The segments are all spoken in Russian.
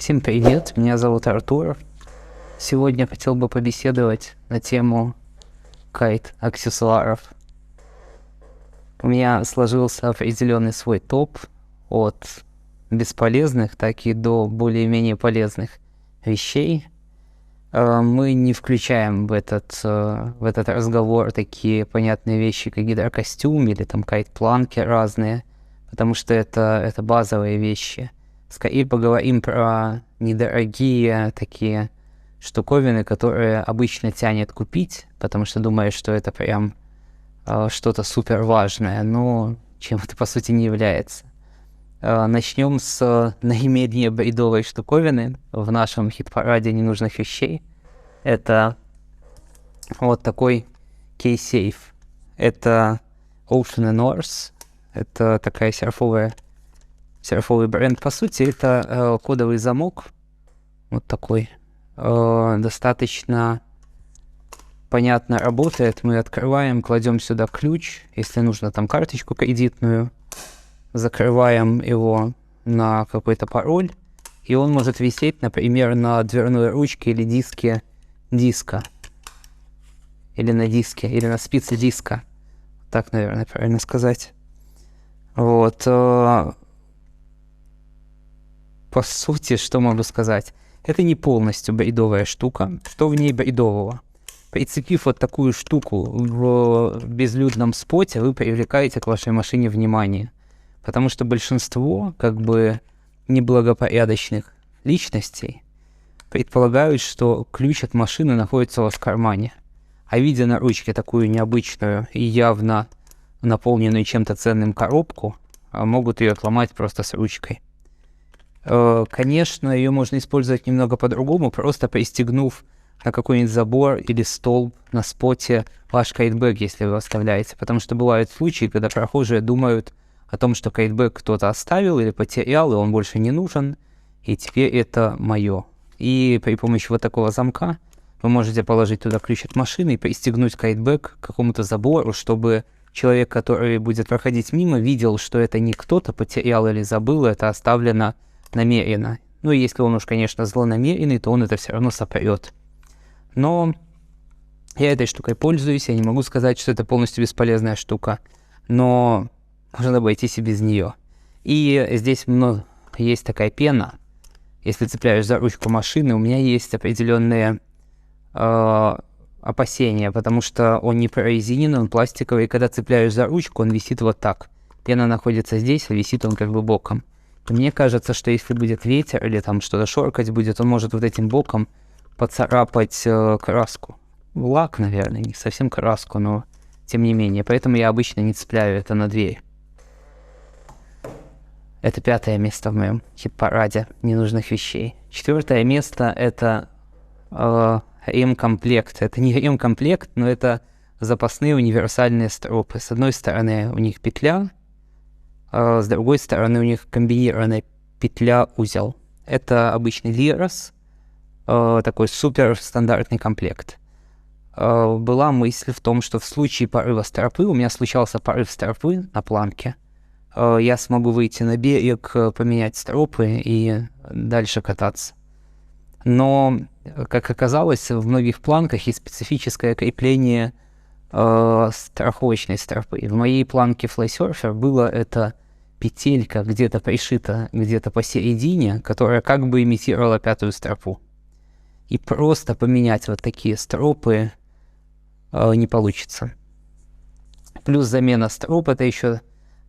Всем привет, меня зовут Артур. Сегодня хотел бы побеседовать на тему кайт-аксессуаров. У меня сложился определенный свой топ от бесполезных, так и до более-менее полезных вещей. Мы не включаем в этот разговор такие понятные вещи, как гидрокостюм или там кайт-планки разные, потому что это базовые вещи. Скорее поговорим про недорогие такие штуковины, которые обычно тянет купить, потому что думаешь, что это прям что-то супер важное, но чем это по сути не является. Начнем с наименее бредовой штуковины в нашем хит-параде ненужных вещей. Это вот такой кейс-сейф. Это Ocean North. Это такая серфовый бренд. По сути, это кодовый замок. Вот такой. Достаточно понятно работает. Мы открываем, кладем сюда ключ. Если нужно, там карточку кредитную. Закрываем его на какой-то пароль. И он может висеть, например, на дверной ручке или диске диска. Или на диске, или на спице диска. Так, наверное, правильно сказать. Вот. По сути, что могу сказать? Это не полностью бредовая штука. Что в ней бредового? Прицепив вот такую штуку в безлюдном споте, вы привлекаете к вашей машине внимание. Потому что большинство, как бы, неблагопорядочных личностей предполагают, что ключ от машины находится у вас в кармане. А видя на ручке такую необычную и явно наполненную чем-то ценным коробку, могут ее отломать просто с ручкой. Конечно, ее можно использовать немного по-другому, просто пристегнув на какой-нибудь забор или столб на споте ваш кайтбэк, если вы оставляете. Потому что бывают случаи, когда прохожие думают о том, что кайтбэк кто-то оставил или потерял, и он больше не нужен, и теперь это мое. И при помощи вот такого замка вы можете положить туда ключ от машины и пристегнуть кайтбэк к какому-то забору, чтобы человек, который будет проходить мимо, видел, что это не кто-то потерял или забыл, это оставлено намеренно. Ну, если он уж, конечно, злонамеренный, то он это все равно сопрет. Но я этой штукой пользуюсь, я не могу сказать, что это полностью бесполезная штука, но можно обойтись и без нее. И здесь есть такая пена. Если цепляешь за ручку машины, у меня есть определенные опасения, потому что он не прорезиненный, он пластиковый, и когда цепляешь за ручку, он висит вот так. Пена находится здесь, а висит он как бы боком. И мне кажется, что если будет ветер или там что-то шоркать будет, он может вот этим боком поцарапать краску. Лак, наверное, не совсем краску, но тем не менее. Поэтому я обычно не цепляю это на дверь. Это 5-е место в моем хит-параде ненужных вещей. 4-е место — это ремкомплект. Это не ремкомплект, но это запасные универсальные стропы. С одной стороны у них петля, с другой стороны у них комбинированная петля-узел. Это обычный Лирос, такой супер стандартный комплект. Была мысль в том, что в случае порыва стропы, у меня случался порыв стропы на планке, я смогу выйти на берег, поменять стропы и дальше кататься. Но, как оказалось, в многих планках есть специфическое крепление страховочной стропы. В моей планке FlySurfer было это петелька где-то пришита где-то посередине, которая как бы имитировала 5-ю стропу. И просто поменять вот такие стропы не получится. Плюс замена строп — это еще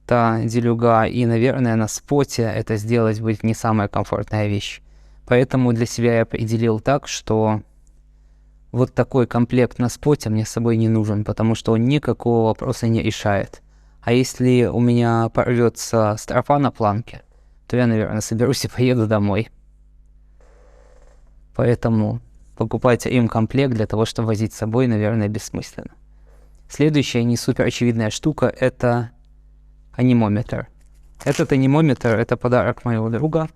та делюга, и, наверное, на споте это сделать будет не самая комфортная вещь. Поэтому для себя я определил так, что вот такой комплект на споте мне с собой не нужен, потому что он никакого вопроса не решает. А если у меня порвется стропа на планке, то я, наверное, соберусь и поеду домой. Поэтому покупать ремкомплект для того, чтобы возить с собой, наверное, бессмысленно. Следующая не супер очевидная штука — это анимометр. Этот анимометр — это подарок моего друга.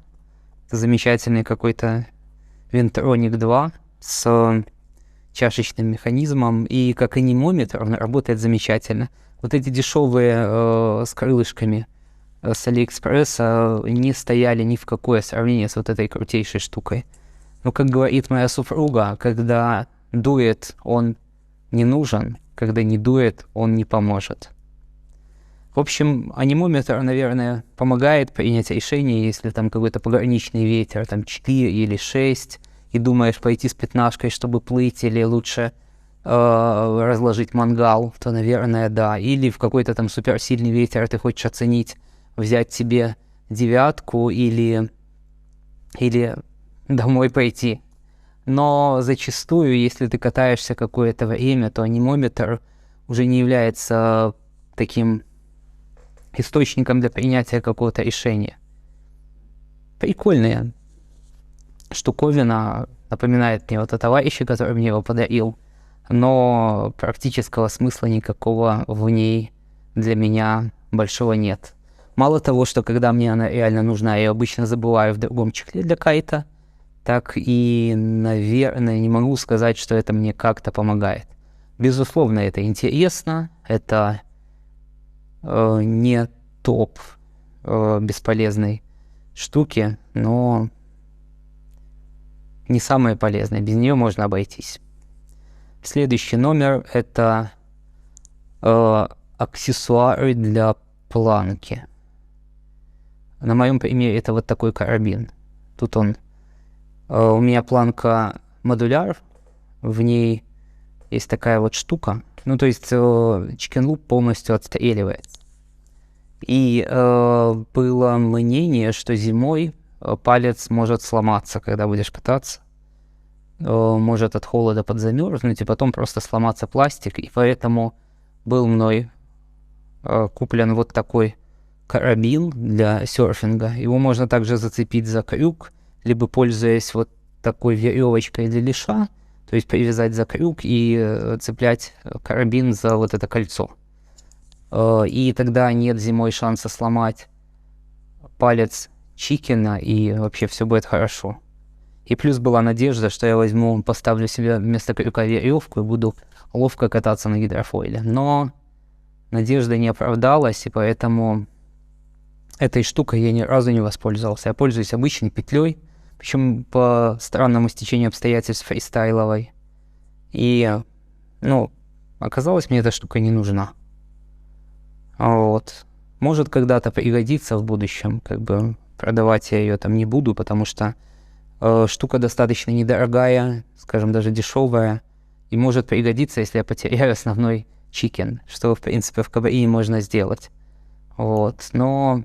Это замечательный какой-то Ventronic 2 с чашечным механизмом. И как анимометр он работает замечательно. Вот эти дешевые с крылышками с Алиэкспресса не стояли ни в какое сравнение с вот этой крутейшей штукой. Но, как говорит моя супруга, когда дует, он не нужен, когда не дует, он не поможет. В общем, анемометр, наверное, помогает принять решение, если там какой-то пограничный ветер, там 4 или 6, и думаешь пойти с пятнашкой, чтобы плыть, или лучше разложить мангал, то, наверное, да. Или в какой-то там суперсильный ветер ты хочешь оценить, взять себе 9 или домой пойти. Но зачастую, если ты катаешься какое-то время, то анемометр уже не является таким источником для принятия какого-то решения. Прикольная штуковина, напоминает мне вот о товарище, который мне его подарил, но практического смысла никакого в ней для меня большого нет. Мало того, что когда мне она реально нужна, я обычно забываю в другом чехле для кайта, так и, наверное, не могу сказать, что это мне как-то помогает. Безусловно, это интересно, это не топ бесполезной штуки, но не самое полезное, без нее можно обойтись. Следующий номер — это аксессуары для планки. На моем примере это вот такой карабин. Тут он. У меня планка модуляр, в ней есть такая вот штука. Ну, то есть Chicken Loop полностью отстреливается. И было мнение, что зимой палец может сломаться, когда будешь кататься. Может от холода подзамерзнуть, и потом просто сломаться пластик. И поэтому был мной куплен вот такой карабин для серфинга. Его можно также зацепить за крюк, либо пользуясь вот такой веревочкой для леша, то есть привязать за крюк и цеплять карабин за вот это кольцо. И тогда нет зимой шанса сломать палец чикена, и вообще все будет хорошо. И плюс была надежда, что я возьму, поставлю себе вместо крюка веревку и буду ловко кататься на гидрофойле. Но надежда не оправдалась, и поэтому этой штукой я ни разу не воспользовался. Я пользуюсь обычной петлей, причем по странному стечению обстоятельств фристайловой. И, оказалось, мне эта штука не нужна. Вот. Может, когда-то пригодится в будущем, продавать я ее там не буду, потому что штука достаточно недорогая, скажем, даже дешевая, и может пригодиться, если я потеряю основной чикен, что, в принципе, в КБИ можно сделать. Вот, но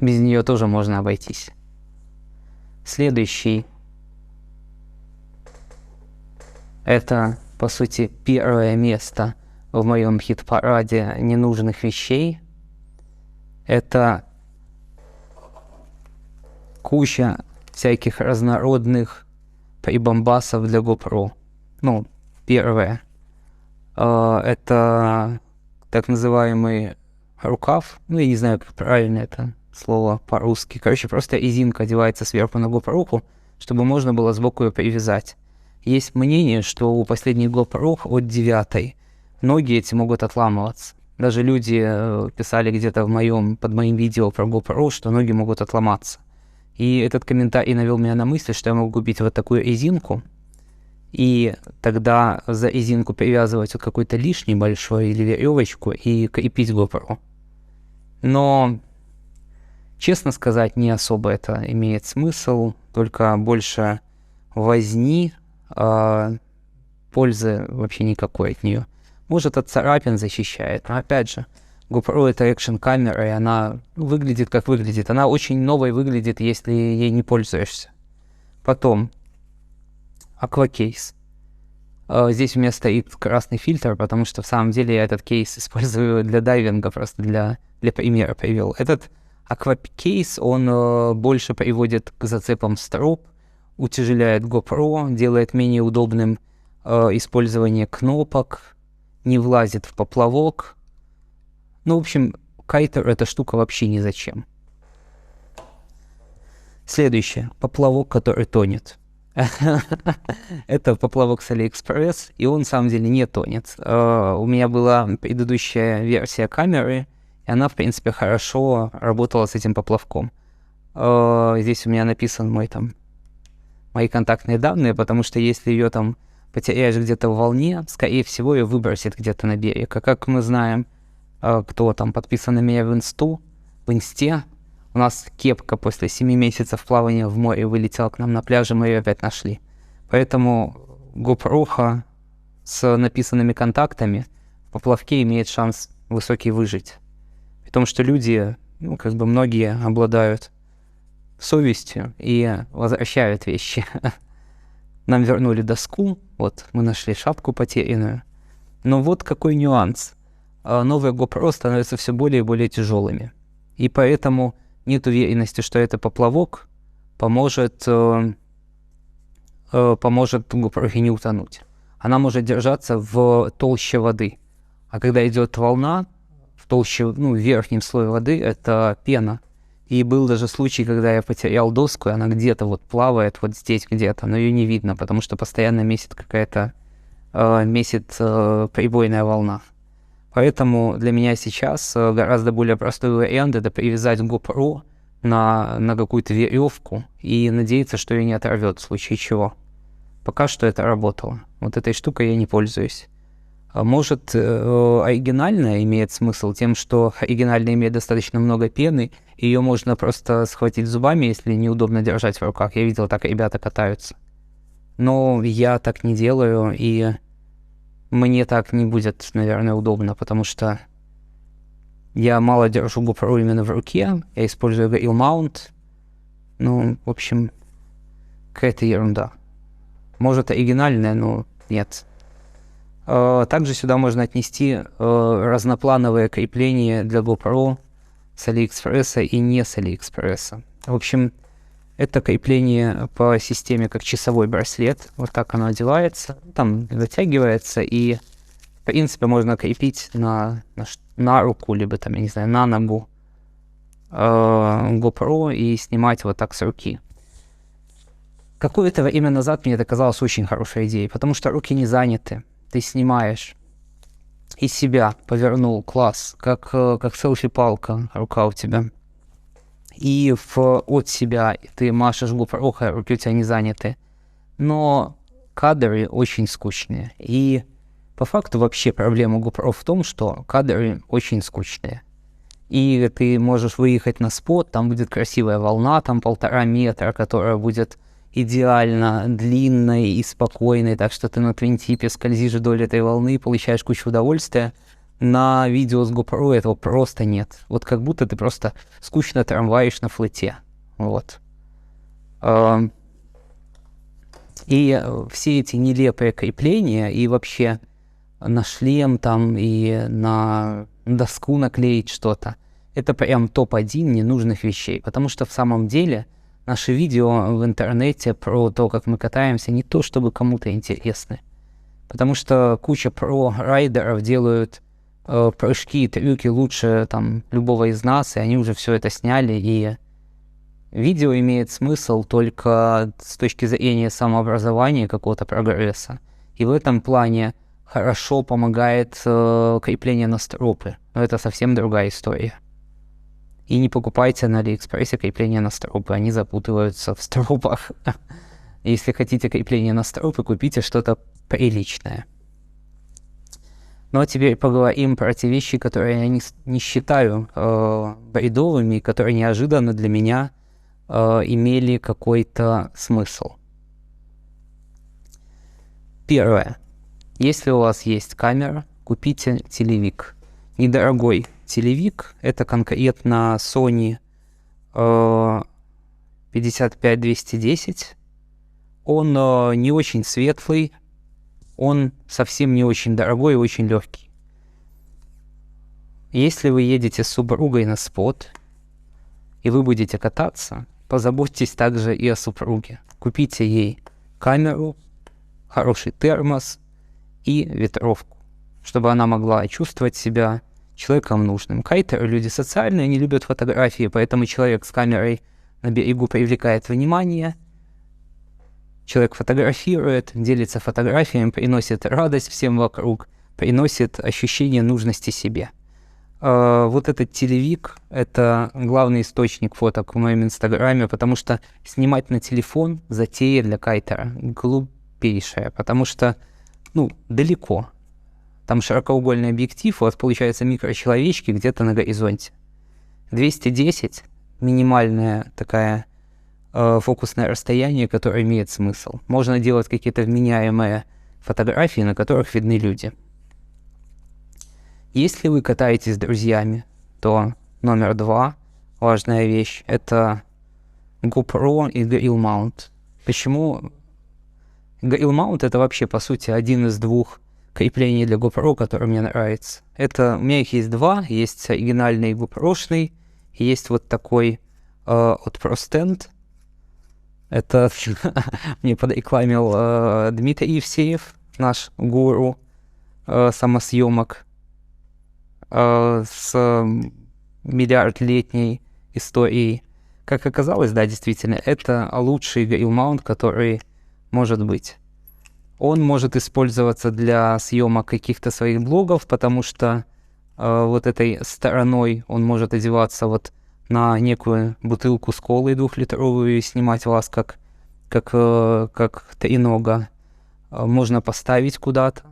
без нее тоже можно обойтись. Следующий. Это, по сути, первое место в моем хит-параде ненужных вещей. Это куча всяких разнородных прибамбасов для GoPro. Первое. Это так называемый рукав. Я не знаю, как правильно это слово по-русски. Просто резинка одевается сверху на GoPro, чтобы можно было сбоку ее привязать. Есть мнение, что у последних GoPro от 9 ноги эти могут отламываться. Даже люди писали где-то под моим видео про GoPro, что ноги могут отломаться. И этот комментарий навел меня на мысль, что я могу купить вот такую резинку, и тогда за резинку привязывать вот какой-то лишний большой или веревочку и крепить GoPro. Но, честно сказать, не особо это имеет смысл, только больше возни, пользы вообще никакой от нее. Может, от царапин защищает, но опять же, GoPro — это экшн-камера, и она выглядит как выглядит. Она очень новой выглядит, если ей не пользуешься. Потом, аквакейс. Здесь у меня стоит красный фильтр, потому что в самом деле я этот кейс использую для дайвинга, просто для примера привел. Этот аквакейс, он больше приводит к зацепам строп, утяжеляет GoPro, делает менее удобным использование кнопок, не влазит в поплавок. В общем, кайтер — эта штука вообще ни зачем. Следующее. Поплавок, который тонет. Это поплавок с AliExpress, и он, на самом деле, не тонет. У меня была предыдущая версия камеры, и она, в принципе, хорошо работала с этим поплавком. Здесь у меня написан мои контактные данные, потому что если ее там потеряешь где-то в волне, скорее всего, ее выбросит где-то на берег. А как мы знаем, кто там подписан на меня в инсте, у нас кепка после 7 месяцев плавания в море вылетела к нам на пляже, мы ее опять нашли. Поэтому GoPro с написанными контактами в поплавке имеет шанс высокий выжить. При том, что люди, многие обладают совестью и возвращают вещи. Нам вернули доску, вот мы нашли шапку потерянную. Но вот какой нюанс. Новые GoPro становятся все более и более тяжелыми. И поэтому нет уверенности, что это поплавок поможет GoPro не утонуть. Она может держаться в толще воды. А когда идет волна, в толще, в верхнем слое воды, это пена. И был даже случай, когда я потерял доску, и она где-то вот плавает, вот здесь где-то, но ее не видно, потому что постоянно месит прибойная волна. Поэтому для меня сейчас гораздо более простой вариант — это привязать GoPro на какую-то веревку и надеяться, что ее не оторвет в случае чего. Пока что это работало. Вот этой штукой я не пользуюсь. Может, оригинальная имеет смысл тем, что оригинальная имеет достаточно много пены, ее можно просто схватить зубами, если неудобно держать в руках. Я видел, так ребята катаются. Но я так не делаю, и мне так не будет, наверное, удобно, потому что я мало держу GoPro именно в руке, я использую Reel Mount. В общем, какая-то ерунда. Может, оригинальная, но нет. Также сюда можно отнести разноплановые крепления для GoPro с AliExpress и не с AliExpress. В общем, это крепление по системе как часовой браслет. Вот так оно одевается, там затягивается, и в принципе можно крепить на руку, либо там, я не знаю, на ногу GoPro и снимать вот так с руки. Какое-то время назад мне это казалось очень хорошей идеей, потому что руки не заняты. Ты снимаешь и себя повернул, класс, как селфи-палка, рука у тебя. И от себя ты машешь GoPro, руки у тебя не заняты. Но кадры очень скучные. И по факту вообще проблема GoPro в том, что кадры очень скучные. И ты можешь выехать на спот, там будет красивая волна, там 1,5 метра, которая будет идеально длинной и спокойной, так что ты на твинтипе скользишь вдоль этой волны и получаешь кучу удовольствия. На видео с GoPro этого просто нет. Вот как будто ты просто скучно трамваешь на флете. Вот. И все эти нелепые крепления, и вообще на шлем там, и на доску наклеить что-то, это прям топ-1 ненужных вещей. Потому что в самом деле наши видео в интернете про то, как мы катаемся, не то чтобы кому-то интересны. Потому что куча про-райдеров делают прыжки и трюки лучше там любого из нас, и они уже все это сняли, и видео имеет смысл только с точки зрения самообразования, какого-то прогресса. И в этом плане хорошо помогает крепление на стропы. Но это совсем другая история. И не покупайте на AliExpress крепления на стропы, они запутываются в стропах. Если хотите крепление на стропы, купите что-то приличное. Ну а теперь поговорим про те вещи, которые я не считаю бредовыми, которые неожиданно для меня имели какой-то смысл. Первое. Если у вас есть камера, купите телевик. Недорогой телевик, это конкретно Sony 55-210. Он не очень светлый, он совсем не очень дорогой и очень легкий. Если вы едете с супругой на спот, и вы будете кататься, позаботьтесь также и о супруге. Купите ей камеру, хороший термос и ветровку, чтобы она могла чувствовать себя человеком нужным. Кайтеры — люди социальные, они любят фотографии, поэтому человек с камерой на берегу привлекает внимание. Человек фотографирует, делится фотографиями, приносит радость всем вокруг, приносит ощущение нужности себе. Вот этот телевик — это главный источник фоток в моем инстаграме, потому что снимать на телефон затея для кайтера глупейшая, потому что, далеко. Там широкоугольный объектив, у вас получается микрочеловечки где-то на горизонте. 210 — минимальное такое фокусное расстояние, которое имеет смысл. Можно делать какие-то вменяемые фотографии, на которых видны люди. Если вы катаетесь с друзьями, то номер 2, важная вещь, это GoPro и Grill Mount. Почему? Grill Mount — это вообще, по сути, один из 2 креплений для GoPro, который мне нравится. У меня их есть 2, есть оригинальный GoPro-шный, и есть вот такой от ProStand. Это мне подрекламил Дмитрий Евсеев, наш гуру самосъемок с миллиардлетней историей. Как оказалось, да, действительно, это лучший Grill Mount, который может быть. Он может использоваться для съемок каких-то своих блогов, потому что вот этой стороной он может одеваться вот на некую бутылку с колой 2-литровую и снимать вас как тренога. Можно поставить куда-то.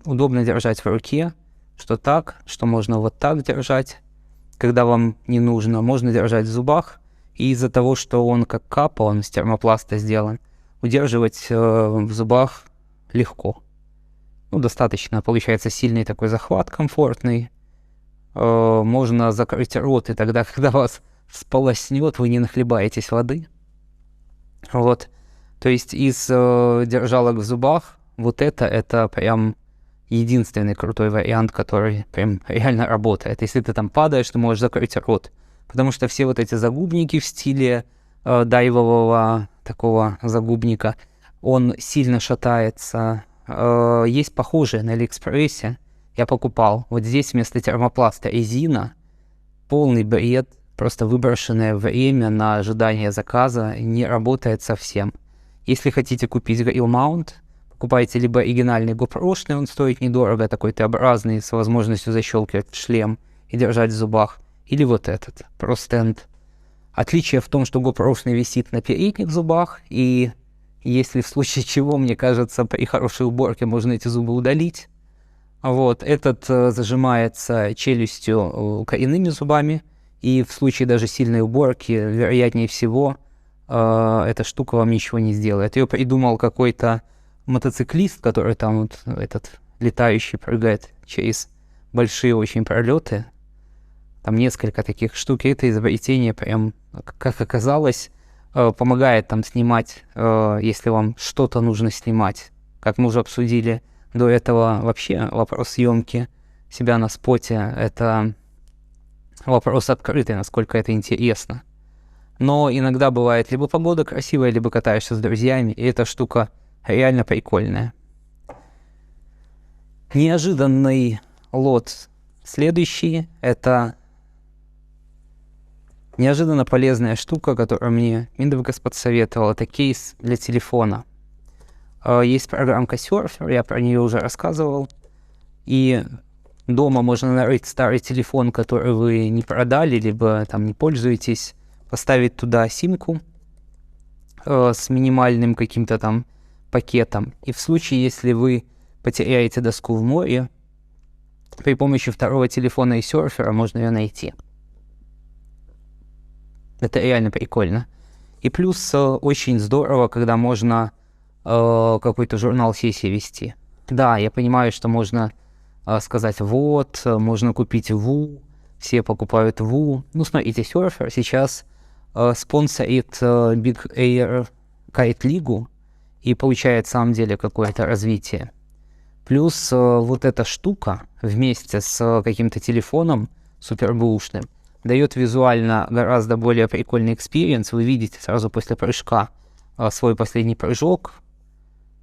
Удобно держать в руке, что так, что можно вот так держать, когда вам не нужно. Можно держать в зубах, и из-за того, что он как капа, он из термопласта сделан, удерживать в зубах легко. Достаточно, получается, сильный такой захват, комфортный. Можно закрыть рот, и тогда, когда вас сполоснет, вы не нахлебаетесь воды. Вот. То есть из держалок в зубах вот это прям единственный крутой вариант, который прям реально работает. Если ты там падаешь, ты можешь закрыть рот. Потому что все вот эти загубники в стиле дайвового такого загубника, он сильно шатается. Есть похожие на Алиэкспрессе. Я покупал. Вот здесь вместо термопласта резина. Полный бред. Просто выброшенное время на ожидание заказа. Не работает совсем. Если хотите купить Grill Mount, покупайте либо оригинальный GoPro-шный, он стоит недорого, такой Т-образный, с возможностью защелкивать в шлем и держать в зубах, или вот этот, ProStand. Отличие в том, что GoPro-шный висит на передних зубах, и если в случае чего, мне кажется, при хорошей уборке можно эти зубы удалить. Вот, этот зажимается челюстью коренными зубами, и в случае даже сильной уборки, вероятнее всего, эта штука вам ничего не сделает. Ее придумал какой-то мотоциклист, который там вот этот летающий прыгает через большие очень пролеты. Там несколько таких штук. И это изобретение прям, как оказалось, помогает там снимать, если вам что-то нужно снимать. Как мы уже обсудили до этого, вообще вопрос съемки себя на споте — это вопрос открытый, насколько это интересно. Но иногда бывает либо погода красивая, либо катаешься с друзьями, и эта штука реально прикольная. Неожиданный лот следующий — это неожиданно полезная штука, которую мне Миндовгас подсоветовал. Это кейс для телефона. Есть программка Surfer, я про нее уже рассказывал. И дома можно нарыть старый телефон, который вы не продали, либо там не пользуетесь, поставить туда симку с минимальным каким-то там пакетом. И в случае, если вы потеряете доску в море, при помощи второго телефона и серфера можно ее найти. Это реально прикольно. И плюс очень здорово, когда можно какой-то журнал сессии вести. Да, я понимаю, что можно сказать, вот, можно купить ВУ, все покупают ВУ. Ну, смотрите, Surfer сейчас спонсорит Big Air Kite League и получает, в самом деле, какое-то развитие. Плюс вот эта штука вместе с каким-то телефоном супербушным дает визуально гораздо более прикольный экспириенс. Вы видите сразу после прыжка свой последний прыжок.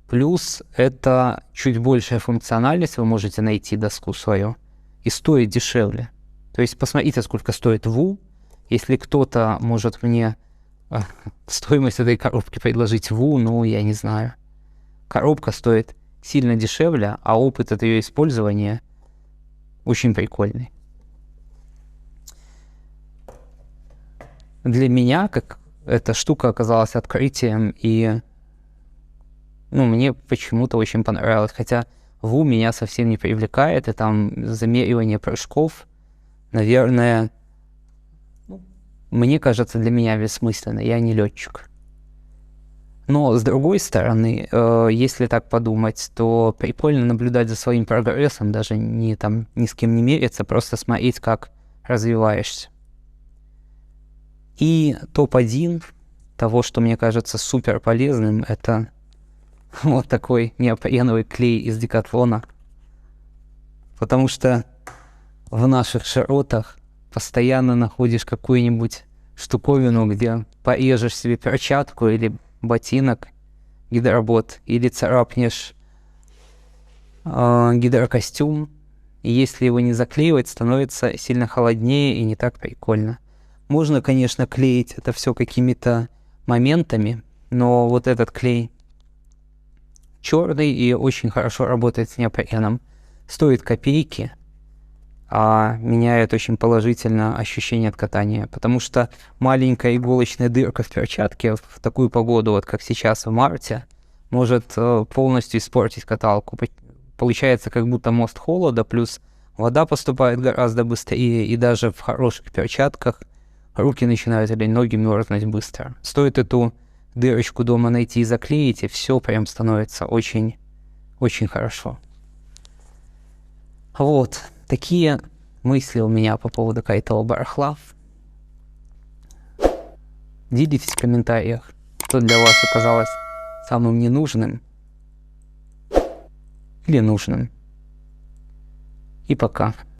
Плюс это чуть большая функциональность, вы можете найти доску свою, и стоит дешевле. То есть посмотрите, сколько стоит ВУ. Если кто-то может мне стоимость этой коробки предложить ВУ, ну, я не знаю. Коробка стоит сильно дешевле, а опыт от ее использования очень прикольный. для меня, как эта штука оказалась открытием, и мне почему-то очень понравилось. Хотя ВУ меня совсем не привлекает, и там замеривание прыжков, наверное, мне кажется, для меня бессмысленно, я не летчик. Но, с другой стороны, если так подумать, то прикольно наблюдать за своим прогрессом, даже ни с кем не мериться, просто смотреть, как развиваешься. И топ-1 того, что мне кажется супер полезным, это вот такой неопреновый клей из Декатлона. Потому что в наших широтах постоянно находишь какую-нибудь штуковину, где порежешь себе перчатку или ботинок гидробот, или царапнешь гидрокостюм, и если его не заклеивать, становится сильно холоднее и не так прикольно. Можно, конечно, клеить это все какими-то моментами, но вот этот клей черный и очень хорошо работает с неопреном. Стоит копейки, а меняет очень положительно ощущение от катания, потому что маленькая иголочная дырка в перчатке в такую погоду, вот как сейчас в марте, может полностью испортить каталку. Получается, как будто мост холода, плюс вода поступает гораздо быстрее, и даже в хороших перчатках руки начинают или ноги мерзнуть быстро. Стоит эту дырочку дома найти и заклеить, и все прям становится очень, очень хорошо. Вот. Такие мысли у меня по поводу кайтового барахла. Делитесь в комментариях, что для вас оказалось самым ненужным или нужным. И пока.